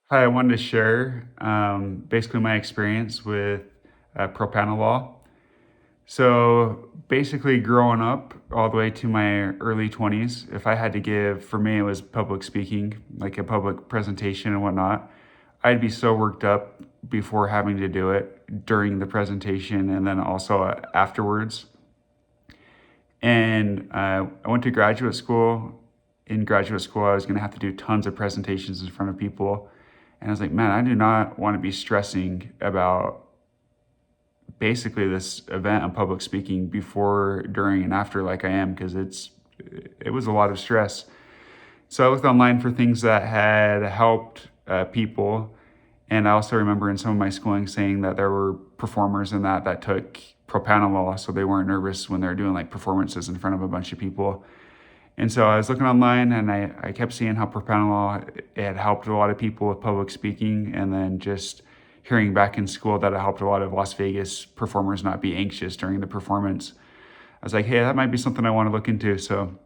Hi, I wanted to share basically my experience with Propanolol. So basically, growing up all the way to my early 20s, if I had to give, for me, it was public speaking, like a public presentation and whatnot. I'd be so worked up before having to do it during the presentation and then also afterwards. And I went to graduate school. In graduate school, I was going to have to do tons of presentations in front of people. And I was like, man, I do not want to be stressing about basically this event on public speaking before, during, and after like I am, because it was a lot of stress. So I looked online for things that had helped people. And I also remember in some of my schooling saying that there were performers in that took propanolol, so they weren't nervous when they were doing like performances in front of a bunch of people. And so I was looking online and I kept seeing how propanolol it had helped a lot of people with public speaking, and then just hearing back in school that it helped a lot of Las Vegas performers not be anxious during the performance. I was like, hey, that might be something I want to look into. So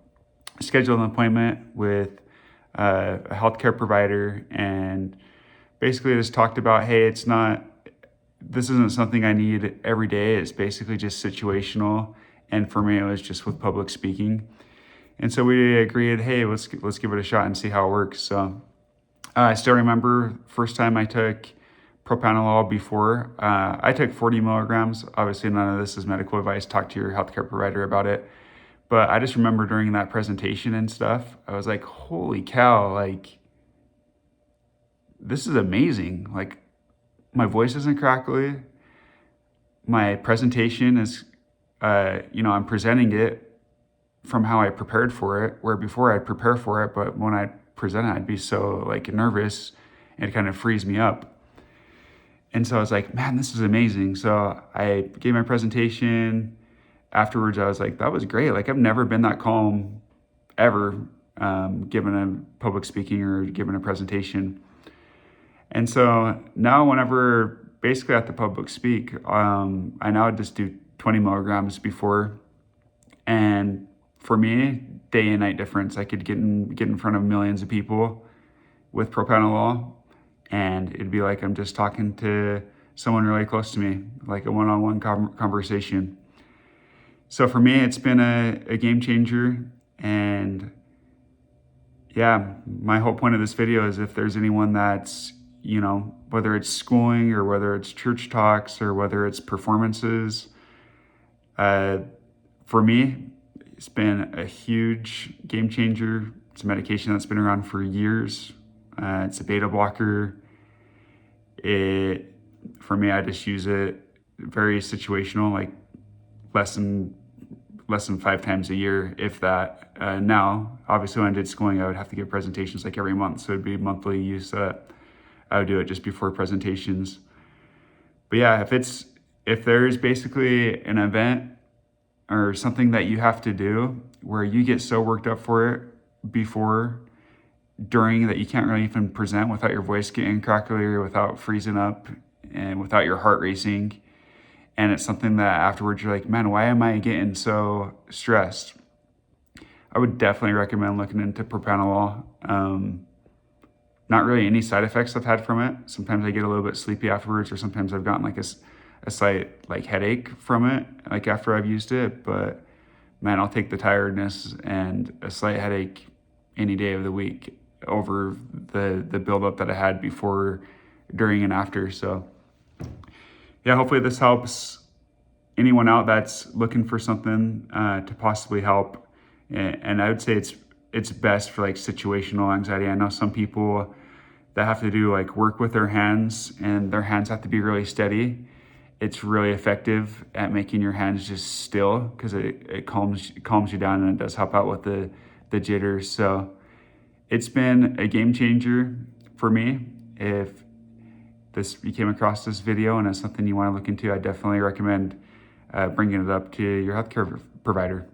I scheduled an appointment with a healthcare provider and basically just talked about, hey, this isn't something I need every day. It's basically just situational. And for me, it was just with public speaking. And so we agreed, hey, let's give it a shot and see how it works. So I still remember first time I took propanolol before. I took 40 milligrams. Obviously, none of this is medical advice. Talk to your healthcare provider about it. But I just remember during that presentation and stuff, I was like, holy cow, like, this is amazing. Like, my voice isn't crackly. My presentation is, I'm presenting it from how I prepared for it, where before I'd prepare for it, but when I present it, I'd be so like nervous and it kind of frees me up. And so I was like, man, this is amazing. So I gave my presentation. Afterwards, I was like, that was great. Like, I've never been that calm ever, given a public speaking or given a presentation. And so now whenever basically at the public speak, I now just do 20 milligrams before. And for me, day and night difference. I could get in front of millions of people with propanolol, and it'd be like I'm just talking to someone really close to me, like a one-on-one conversation. So for me, it's been a game changer. And yeah, my whole point of this video is if there's anyone that's, whether it's schooling or whether it's church talks or whether it's performances, for me, it's been a huge game changer. It's a medication that's been around for years. It's a beta blocker. For me, I just use it very situational, like less than 5 times a year, if that. Now, obviously, when I did schooling, I would have to give presentations like every month, so it'd be monthly use. I would do it just before presentations. But yeah, if there's basically an event or something that you have to do where you get so worked up for it before, during, that you can't really even present without your voice getting crackly or without freezing up and without your heart racing. And it's something that afterwards you're like, man, why am I getting so stressed? I would definitely recommend looking into propanolol. Not really any side effects I've had from it. Sometimes I get a little bit sleepy afterwards, or sometimes I've gotten like a slight like headache from it, like after I've used it. But man, I'll take the tiredness and a slight headache any day of the week over the buildup that I had before, during, and after. So yeah, hopefully this helps anyone out that's looking for something to possibly help. And I would say it's best for like situational anxiety. I know some people that have to do like work with their hands, and their hands have to be really steady. It's really effective at making your hands just still, because it calms you down, and it does help out with the jitters. So it's been a game changer for me. If you came across this video and it's something you want to look into, I definitely recommend bringing it up to your healthcare provider.